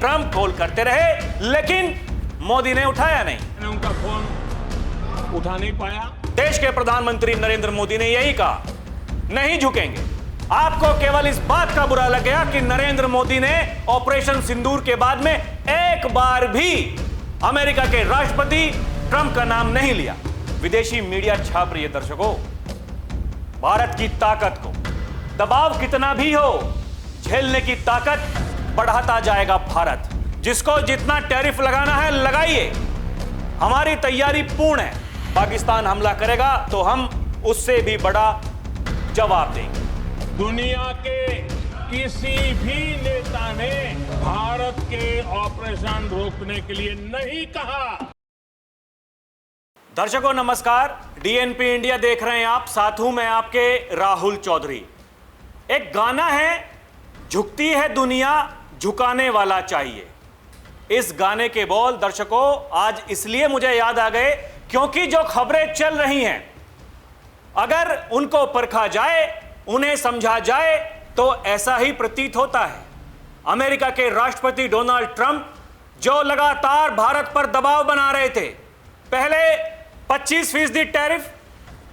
Trump call करते रहे, लेकिन मोदी ने उठाया नहीं। मैंने उनका फोन उठा नहीं पाया। देश के प्रधानमंत्री नरेंद्र मोदी ने यही कहा, नहीं झुकेंगे। आपको केवल इस बात का बुरा लग गया कि नरेंद्र मोदी ने ऑपरेशन सिंदूर के बाद में एक बार भी अमेरिका के राष्ट्रपति ट्रंप का नाम नहीं लिया। विदेशी मीडिया छाप रही है दर्शकों, भारत की ताकत को दबाव कितना भी हो झेलने की ताकत बढ़ाता जाएगा भारत। जिसको जितना टैरिफ लगाना है लगाइए, हमारी तैयारी पूर्ण है। पाकिस्तान हमला करेगा तो हम उससे भी बड़ा जवाब देंगे। दुनिया के किसी भी नेता ने भारत के ऑपरेशन रोकने के लिए नहीं कहा। दर्शकों नमस्कार, डीएनपी इंडिया देख रहे हैं आप, साथ हूं मैं आपके राहुल चौधरी। एक गाना है, झुकती है दुनिया झुकाने वाला चाहिए। इस गाने के बोल दर्शकों आज इसलिए मुझे याद आ गए क्योंकि जो खबरें चल रही हैं, अगर उनको परखा जाए, उन्हें समझा जाए तो ऐसा ही प्रतीत होता है। अमेरिका के राष्ट्रपति डोनाल्ड ट्रंप जो लगातार भारत पर दबाव बना रहे थे, पहले 25% टैरिफ,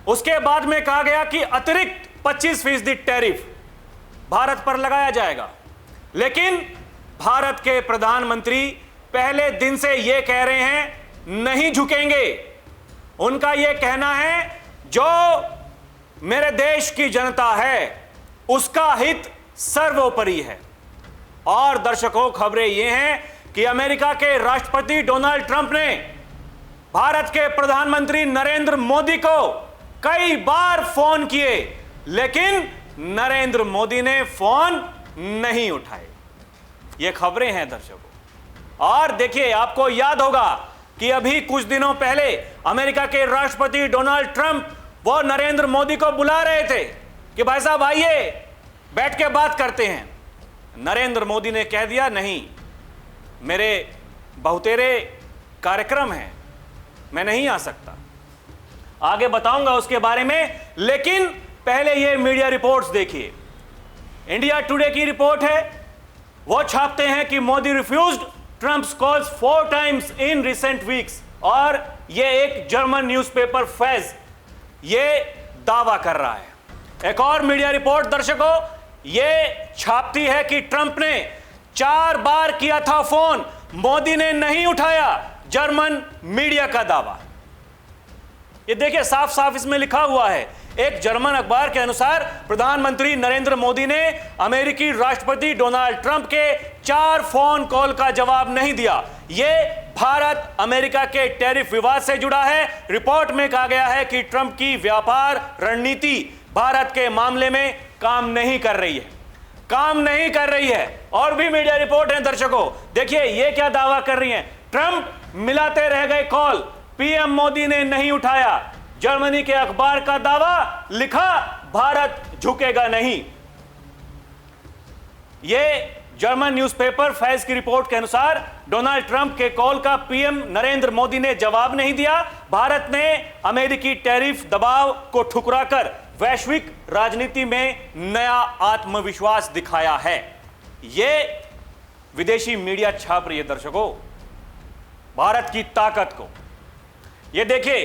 उसके बाद में कहा गया कि अतिरिक्त 25% टैरिफ भारत पर लगाया जाएगा। लेकिन भारत के प्रधानमंत्री पहले दिन से यह कह रहे हैं नहीं झुकेंगे। उनका यह कहना है जो मेरे देश की जनता है उसका हित सर्वोपरि है। और दर्शकों खबरें यह हैं कि अमेरिका के राष्ट्रपति डोनाल्ड ट्रंप ने भारत के प्रधानमंत्री नरेंद्र मोदी को कई बार फोन किए, लेकिन नरेंद्र मोदी ने फोन नहीं उठाए। ये खबरें हैं दर्शकों। और देखिए, आपको याद होगा कि अभी कुछ दिनों पहले अमेरिका के राष्ट्रपति डोनाल्ड ट्रंप वो नरेंद्र मोदी को बुला रहे थे कि भाई साहब आइए बैठ के बात करते हैं। नरेंद्र मोदी ने कह दिया नहीं, मेरे बहुतेरे कार्यक्रम हैं, मैं नहीं आ सकता। आगे बताऊंगा उसके बारे में, लेकिन पहले ये मीडिया रिपोर्ट्स देखिए। इंडिया टुडे की रिपोर्ट है, वो छापते हैं कि Modi refused Trump's calls 4 times in recent weeks. और ये एक जर्मन न्यूज़पेपर फेज ये दावा कर रहा है। एक और मीडिया रिपोर्ट दर्शकों ये छापती है कि ट्रंप ने 4 बार किया था फोन, मोदी ने नहीं उठाया। जर्मन मीडिया का दावा। ये देखिए साफ साफ इसमें लिखा हुआ है। एक जर्मन अखबार के अनुसार प्रधानमंत्री नरेंद्र मोदी ने अमेरिकी राष्ट्रपति डोनाल्ड ट्रंप के 4 फोन कॉल का जवाब नहीं दिया। यह भारत अमेरिका के टैरिफ विवाद से जुड़ा है। रिपोर्ट में कहा गया है कि ट्रंप की व्यापार रणनीति भारत के मामले में काम नहीं कर रही है। और भी मीडिया रिपोर्ट है दर्शकों, देखिए यह क्या दावा कर रही है। ट्रंप मिलाते रह गए कॉल, पीएम मोदी ने नहीं उठाया। जर्मनी के अखबार का दावा, लिखा भारत झुकेगा नहीं। यह जर्मन न्यूज़पेपर फैज की रिपोर्ट के अनुसार डोनाल्ड ट्रंप के कॉल का पीएम नरेंद्र मोदी ने जवाब नहीं दिया। भारत ने अमेरिकी टैरिफ दबाव को ठुकराकर वैश्विक राजनीति में नया आत्मविश्वास दिखाया है। यह विदेशी मीडिया छाप रही है दर्शकों, भारत की ताकत को। यह देखिए,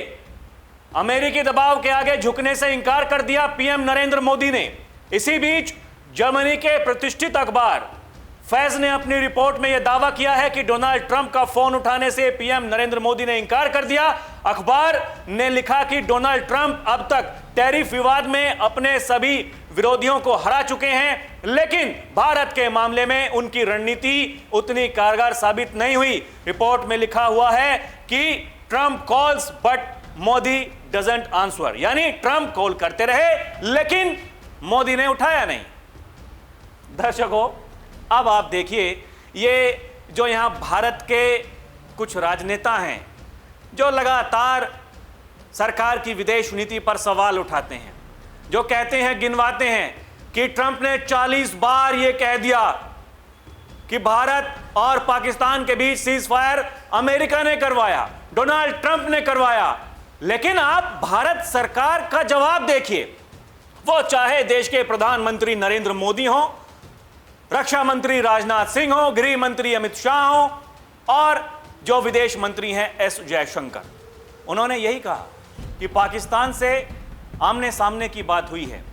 अमेरिकी दबाव के आगे झुकने से इंकार कर दिया पीएम नरेंद्र मोदी ने। इसी बीच जर्मनी के प्रतिष्ठित अखबार फैज ने अपनी रिपोर्ट में यह दावा किया है कि डोनाल्ड ट्रंप का फोन उठाने से पीएम नरेंद्र मोदी ने इंकार कर दिया। अखबार ने लिखा कि डोनाल्ड ट्रंप अब तक टैरिफ विवाद में अपने सभी विरोधियों को हरा चुके हैं, लेकिन भारत के मामले में उनकी रणनीति उतनी कारगर साबित नहीं हुई। रिपोर्ट में लिखा हुआ है कि Trump calls but Modi doesn't answer, यानी ट्रंप कॉल करते रहे लेकिन मोदी ने उठाया नहीं। दर्शकों अब आप देखिए, ये जो यहां भारत के कुछ राजनेता हैं जो लगातार सरकार की विदेश नीति पर सवाल उठाते हैं, जो कहते हैं, गिनवाते हैं कि ट्रंप ने 40 बार यह कह दिया कि भारत और पाकिस्तान के बीच सीज फायर अमेरिका ने करवाया, डोनाल्ड ट्रंप ने करवाया। लेकिन आप भारत सरकार का जवाब देखिए, वो चाहे देश के प्रधानमंत्री नरेंद्र मोदी हो रक्षा मंत्री राजनाथ सिंह हो, गृह मंत्री अमित शाह हो और जो विदेश मंत्री हैं एस जयशंकर, उन्होंने यही कहा कि पाकिस्तान से आमने सामने की बात हुई है,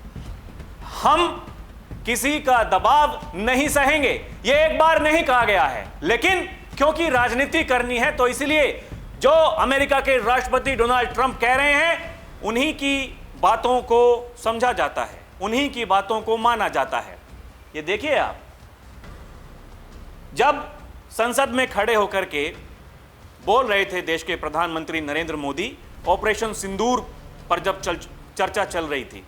हम किसी का दबाव नहीं सहेंगे। यह एक बार नहीं कहा गया है, लेकिन क्योंकि राजनीति करनी है तो इसलिए जो अमेरिका के राष्ट्रपति डोनाल्ड ट्रंप कह रहे हैं उन्हीं की बातों को समझा जाता है, उन्हीं की बातों को माना जाता है। ये देखिए आप, जब संसद में खड़े होकर के बोल रहे थे देश के प्रधानमंत्री नरेंद्र मोदी, ऑपरेशन सिंदूर पर जब चर्चा चल रही थी,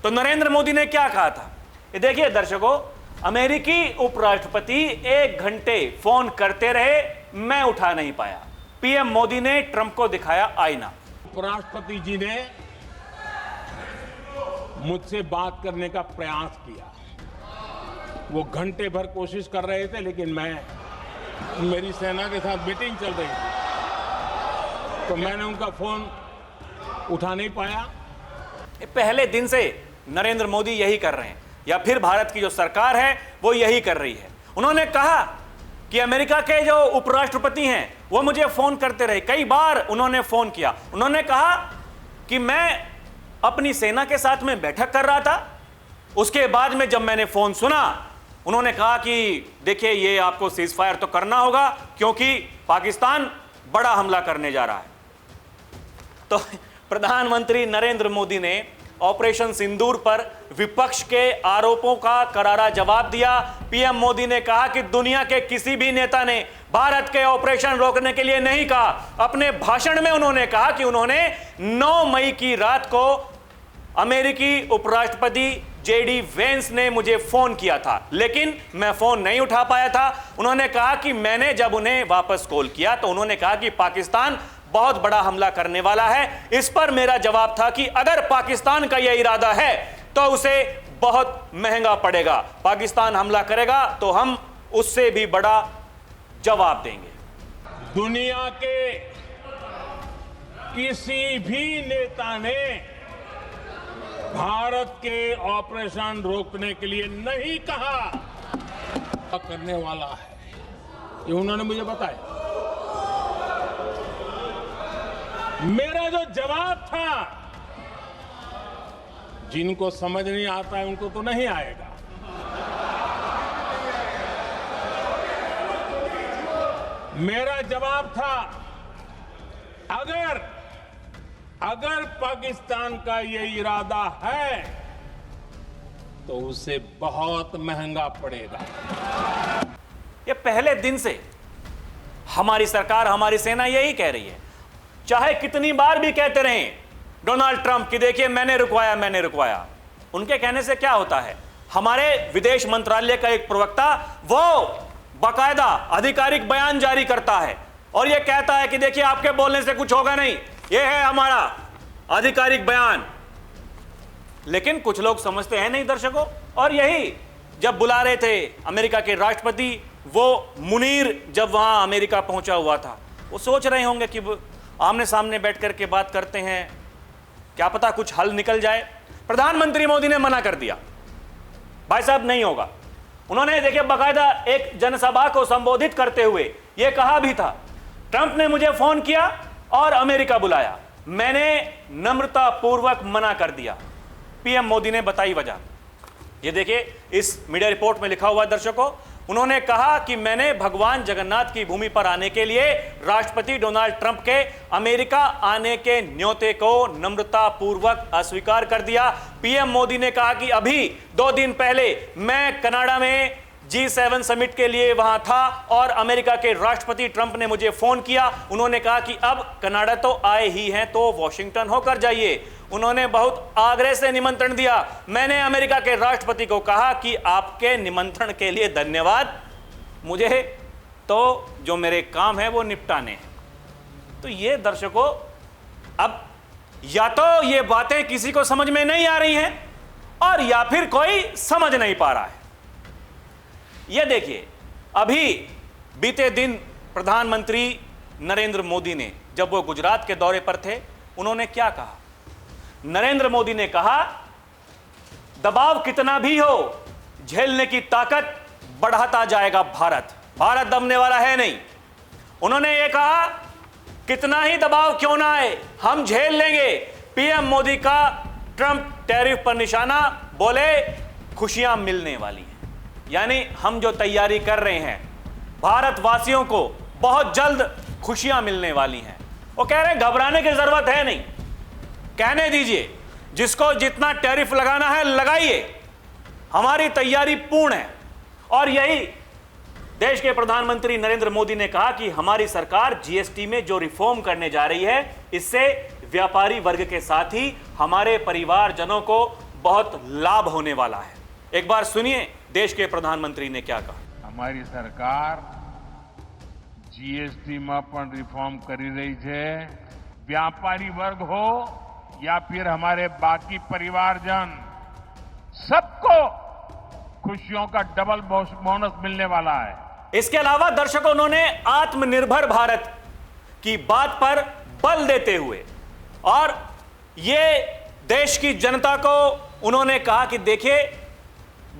तो नरेंद्र मोदी ने क्या कहा था? ये देखिए दर्शकों, अमेरिकी उपराष्ट्रपति 1 घंटे फोन करते रहे, मैं उठा नहीं पाया। पीएम मोदी ने ट्रंप को दिखाया आईना। उपराष्ट्रपति जी ने मुझसे बात करने का प्रयास किया, वो घंटे भर कोशिश कर रहे थे, लेकिन मेरी सेना के साथ मीटिंग चल रही थी, तो मैंने उनका फोन उठा नहीं पाया। पहले दिन से नरेंद्र मोदी यही कर रहे हैं, या फिर भारत की जो सरकार है वो यही कर रही है। उन्होंने कहा कि अमेरिका के जो उपराष्ट्रपति हैं वो मुझे फोन करते रहे, कई बार उन्होंने फोन किया। उन्होंने कहा कि मैं अपनी सेना के साथ में बैठक कर रहा था, उसके बाद में जब मैंने फोन सुना, उन्होंने कहा कि देखिए ये आपको सीज फायर तो करना होगा क्योंकि पाकिस्तान बड़ा हमला करने जा रहा है। तो प्रधानमंत्री नरेंद्र मोदी ने ऑपरेशन सिंदूर पर विपक्ष के आरोपों का करारा जवाब दिया। पीएम मोदी ने कहा कि दुनिया के किसी भी नेता ने भारत के ऑपरेशन रोकने के लिए नहीं कहा। अपने भाषण में उन्होंने कहा कि उन्होंने 9 मई की रात को अमेरिकी उपराष्ट्रपति जेडी वेंस ने मुझे फोन किया था, लेकिन मैं फोन नहीं उठा पाया था। उन्होंने कहा कि मैंने जब उन्हें वापस कॉल किया तो उन्होंने कहा कि पाकिस्तान बहुत बड़ा हमला करने वाला है। इस पर मेरा जवाब था कि अगर पाकिस्तान का यह इरादा है तो उसे बहुत महंगा पड़ेगा। पाकिस्तान हमला करेगा तो हम उससे भी बड़ा जवाब देंगे। दुनिया के किसी भी नेता ने भारत के ऑपरेशन रोकने के लिए नहीं कहा करने वाला है, ये उन्होंने मुझे बताया। मेरा जो जवाब था, जिनको समझ नहीं आता है उनको तो नहीं आएगा। मेरा जवाब था, अगर पाकिस्तान का ये इरादा है तो उसे बहुत महंगा पड़ेगा। ये पहले दिन से हमारी सरकार, हमारी सेना यही कह रही है, चाहे कितनी बार भी कहते रहें डोनाल्ड ट्रंप कि देखिए मैंने रुकवाया। उनके कहने से क्या होता है? हमारे विदेश मंत्रालय का एक प्रवक्ता वो बाकायदा आधिकारिक बयान जारी करता है और यह कहता है कि देखिए आपके बोलने से कुछ होगा नहीं, यह है हमारा आधिकारिक बयान। लेकिन कुछ लोग समझते हैं नहीं दर्शकों, और यही जब बुला रहे थे अमेरिका के राष्ट्रपति, वो मुनीर जब वहां अमेरिका पहुंचा हुआ था, वो सोच रहे होंगे कि आमने सामने बैठ करके बात करते हैं, क्या पता कुछ हल निकल जाए। प्रधानमंत्री मोदी ने मना कर दिया, भाई साहब नहीं होगा। उन्होंने देखिए बाकायदा एक जनसभा को संबोधित करते हुए यह कहा भी था, ट्रंप ने मुझे फोन किया और अमेरिका बुलाया, मैंने नम्रता पूर्वक मना कर दिया। पीएम मोदी ने बताई वजह, ये देखिए इस मीडिया रिपोर्ट में लिखा हुआ है दर्शकों। उन्होंने कहा कि मैंने भगवान जगन्नाथ की भूमि पर आने के लिए राष्ट्रपति डोनाल्ड ट्रंप के अमेरिका आने के न्योते को नम्रता पूर्वक अस्वीकार कर दिया। पीएम मोदी ने कहा कि अभी 2 दिन पहले मैं कनाडा में G7 समिट के लिए वहां था और अमेरिका के राष्ट्रपति ट्रंप ने मुझे फोन किया। उन्होंने कहा कि अब कनाडा तो आए ही हैं तो वॉशिंगटन होकर जाइए। उन्होंने बहुत आग्रह से निमंत्रण दिया। मैंने अमेरिका के राष्ट्रपति को कहा कि आपके निमंत्रण के लिए धन्यवाद, मुझे तो जो मेरे काम है वो निपटाने हैं। तो ये दर्शकों, अब या तो ये बातें किसी को समझ में नहीं आ रही हैं और या फिर कोई समझ नहीं पा रहा है। ये देखिए, अभी बीते दिन प्रधानमंत्री नरेंद्र मोदी ने जब वो गुजरात के दौरे पर थे, उन्होंने क्या कहा? नरेंद्र मोदी ने कहा, दबाव कितना भी हो, झेलने की ताकत बढ़ाता जाएगा भारत। भारत दबने वाला है नहीं। उन्होंने ये कहा, कितना ही दबाव क्यों ना आए हम झेल लेंगे। पीएम मोदी का ट्रंप टैरिफ पर निशाना, बोले खुशियां मिलने वाली हैं। यानी हम जो तैयारी कर रहे हैं, भारतवासियों को बहुत जल्द खुशियां मिलने वाली हैं। वो कह रहे हैं घबराने की जरूरत है नहीं, कहने दीजिए, जिसको जितना टैरिफ लगाना है लगाइए, हमारी तैयारी पूर्ण है। और यही देश के प्रधानमंत्री नरेंद्र मोदी ने कहा कि हमारी सरकार जीएसटी में जो रिफॉर्म करने जा रही है, इससे व्यापारी वर्ग के साथ ही हमारे परिवारजनों को बहुत लाभ होने वाला है। एक बार सुनिए देश के प्रधानमंत्री ने क्या कहा। हमारी सरकार जीएसटी में पण रिफॉर्म करी रही है। व्यापारी वर्ग हो या फिर हमारे बाकी परिवारजन, सबको खुशियों का डबल बोनस मिलने वाला है। इसके अलावा दर्शकों, उन्होंने आत्मनिर्भर भारत की बात पर बल देते हुए और ये देश की जनता को उन्होंने कहा कि देखिए,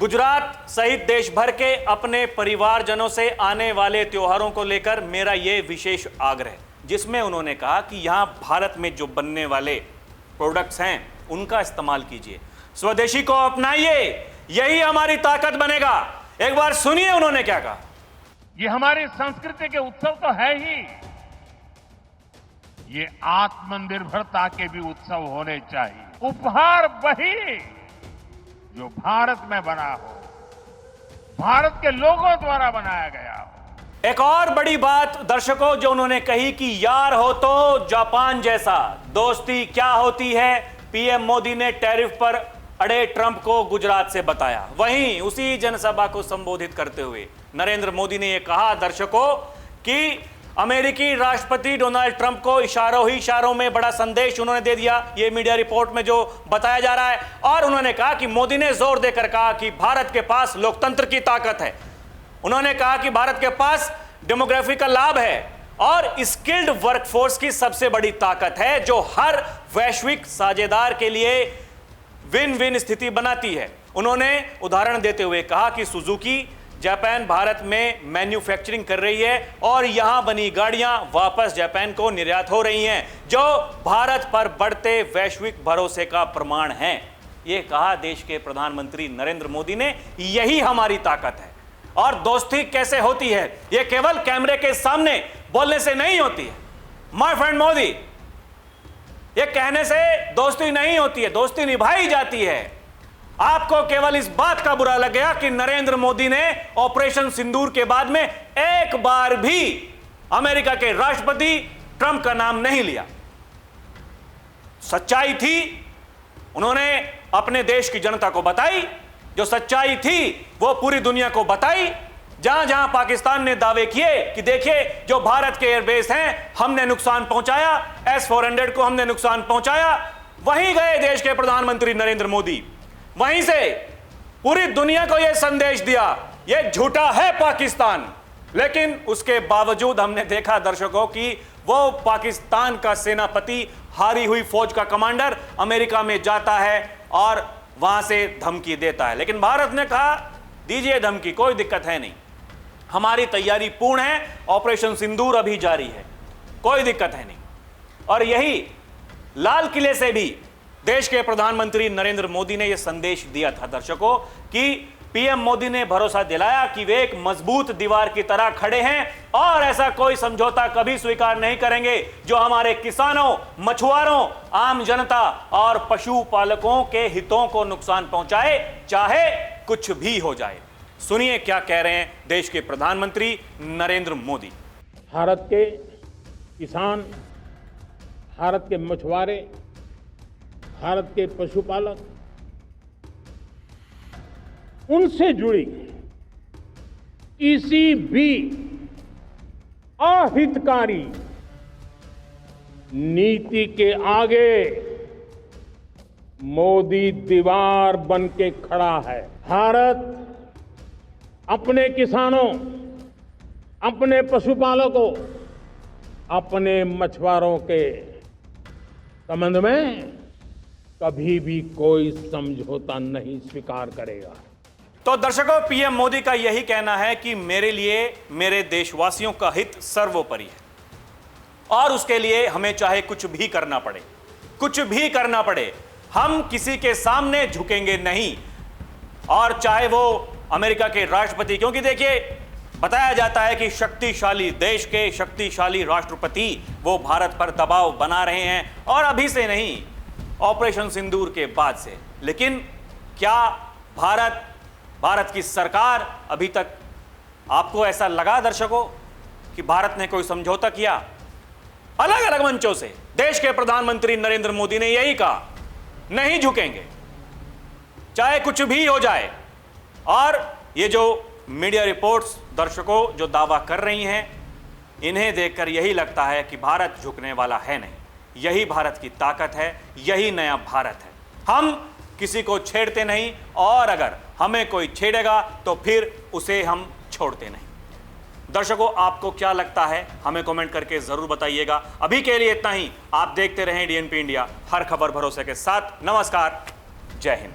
गुजरात सहित देश भर के अपने परिवारजनों से आने वाले त्योहारों को लेकर मेरा ये विशेष आग्रह, जिसमें उन्होंने कहा कि यहां भारत में जो बनने वाले प्रोडक्ट्स हैं उनका इस्तेमाल कीजिए, स्वदेशी को अपनाइए, यही हमारी ताकत बनेगा। एक बार सुनिए उन्होंने क्या कहा। ये हमारी संस्कृति के उत्सव तो है ही, ये आत्मनिर्भरता के भी उत्सव होने चाहिए। उपहार वही जो भारत में बना हो, भारत के लोगों द्वारा बनाया गया हो। एक और बड़ी बात दर्शकों जो उन्होंने कही कि यार हो तो जापान जैसा, दोस्ती क्या होती है, पीएम मोदी ने टैरिफ पर अड़े ट्रंप को गुजरात से बताया। वहीं उसी जनसभा को संबोधित करते हुए नरेंद्र मोदी ने यह कहा दर्शकों कि अमेरिकी राष्ट्रपति डोनाल्ड ट्रंप को इशारों ही इशारों में बड़ा संदेश उन्होंने दे दिया, ये मीडिया रिपोर्ट में जो बताया जा रहा है। और उन्होंने कहा कि मोदी ने जोर देकर कहा कि भारत के पास लोकतंत्र की ताकत है। उन्होंने कहा कि भारत के पास डेमोग्राफी का लाभ है और स्किल्ड वर्कफोर्स की सबसे बड़ी ताकत है, जो हर वैश्विक साझेदार के लिए विन विन स्थिति बनाती है। उन्होंने उदाहरण देते हुए कहा कि सुजुकी जापान भारत में मैन्युफैक्चरिंग कर रही है और यहां बनी गाड़ियां वापस जापान को निर्यात हो रही हैं, जो भारत पर बढ़ते वैश्विक भरोसे का प्रमाण है। यह कहा देश के प्रधानमंत्री नरेंद्र मोदी ने, यही हमारी ताकत है। और दोस्ती कैसे होती है, यह केवल कैमरे के सामने बोलने से नहीं होती है। माय फ्रेंड मोदी, यह कहने से दोस्ती नहीं होती है, दोस्ती निभाई जाती है। आपको केवल इस बात का बुरा लग गया कि नरेंद्र मोदी ने ऑपरेशन सिंदूर के बाद में एक बार भी अमेरिका के राष्ट्रपति ट्रंप का नाम नहीं लिया। सच्चाई थी, उन्होंने अपने देश की जनता को बताई, जो सच्चाई थी वो पूरी दुनिया को बताई। जहां जहां पाकिस्तान ने दावे किए कि देखिए जो भारत के एयरबेस हैं हमने नुकसान पहुंचाया, S-400 को हमने नुकसान पहुंचाया, वहीं गए देश के प्रधानमंत्री नरेंद्र मोदी, वहीं से पूरी दुनिया को यह संदेश दिया यह झूठा है पाकिस्तान। लेकिन उसके बावजूद हमने देखा दर्शकों कि वो पाकिस्तान का सेनापति, हारी हुई फौज का कमांडर अमेरिका में जाता है और वहां से धमकी देता है। लेकिन भारत ने कहा दीजिए धमकी, कोई दिक्कत है नहीं, हमारी तैयारी पूर्ण है, ऑपरेशन सिंदूर अभी जारी है, कोई दिक्कत है नहीं। और यही लाल किले से भी देश के प्रधानमंत्री नरेंद्र मोदी ने यह संदेश दिया था दर्शकों कि पीएम मोदी ने भरोसा दिलाया कि वे एक मजबूत दीवार की तरह खड़े हैं और ऐसा कोई समझौता कभी स्वीकार नहीं करेंगे जो हमारे किसानों, मछुआरों, आम जनता और पशुपालकों के हितों को नुकसान पहुंचाए, चाहे कुछ भी हो जाए। सुनिए क्या कह रहे हैं देश के प्रधानमंत्री नरेंद्र मोदी। भारत के किसान, भारत के मछुआरे, भारत के पशुपालक, उनसे जुड़ी किसी भी अहितकारी नीति के आगे मोदी दीवार बन के खड़ा है। भारत अपने किसानों, अपने पशुपालकों, अपने मछुआरों के संबंध में कभी भी कोई समझौता नहीं स्वीकार करेगा। तो दर्शकों, पीएम मोदी का यही कहना है कि मेरे लिए मेरे देशवासियों का हित सर्वोपरि है और उसके लिए हमें चाहे कुछ भी करना पड़े, कुछ भी करना पड़े, हम किसी के सामने झुकेंगे नहीं। और चाहे वो अमेरिका के राष्ट्रपति, क्योंकि देखिए बताया जाता है कि शक्तिशाली देश के शक्तिशाली राष्ट्रपति वो भारत पर दबाव बना रहे हैं, और अभी से नहीं, ऑपरेशन सिंदूर के बाद से। लेकिन क्या भारत की सरकार, अभी तक आपको ऐसा लगा दर्शकों कि भारत ने कोई समझौता किया? अलग अलग मंचों से देश के प्रधानमंत्री नरेंद्र मोदी ने यही कहा, नहीं झुकेंगे चाहे कुछ भी हो जाए। और ये जो मीडिया रिपोर्ट्स दर्शकों जो दावा कर रही हैं, इन्हें देखकर यही लगता है कि भारत झुकने वाला है नहीं। यही भारत की ताकत है, यही नया भारत है। हम किसी को छेड़ते नहीं, और अगर हमें कोई छेड़ेगा तो फिर उसे हम छोड़ते नहीं। दर्शकों, आपको क्या लगता है हमें कमेंट करके जरूर बताइएगा। अभी के लिए इतना ही। आप देखते रहें डीएनपी इंडिया, हर खबर भरोसे के साथ। नमस्कार, जय हिंद।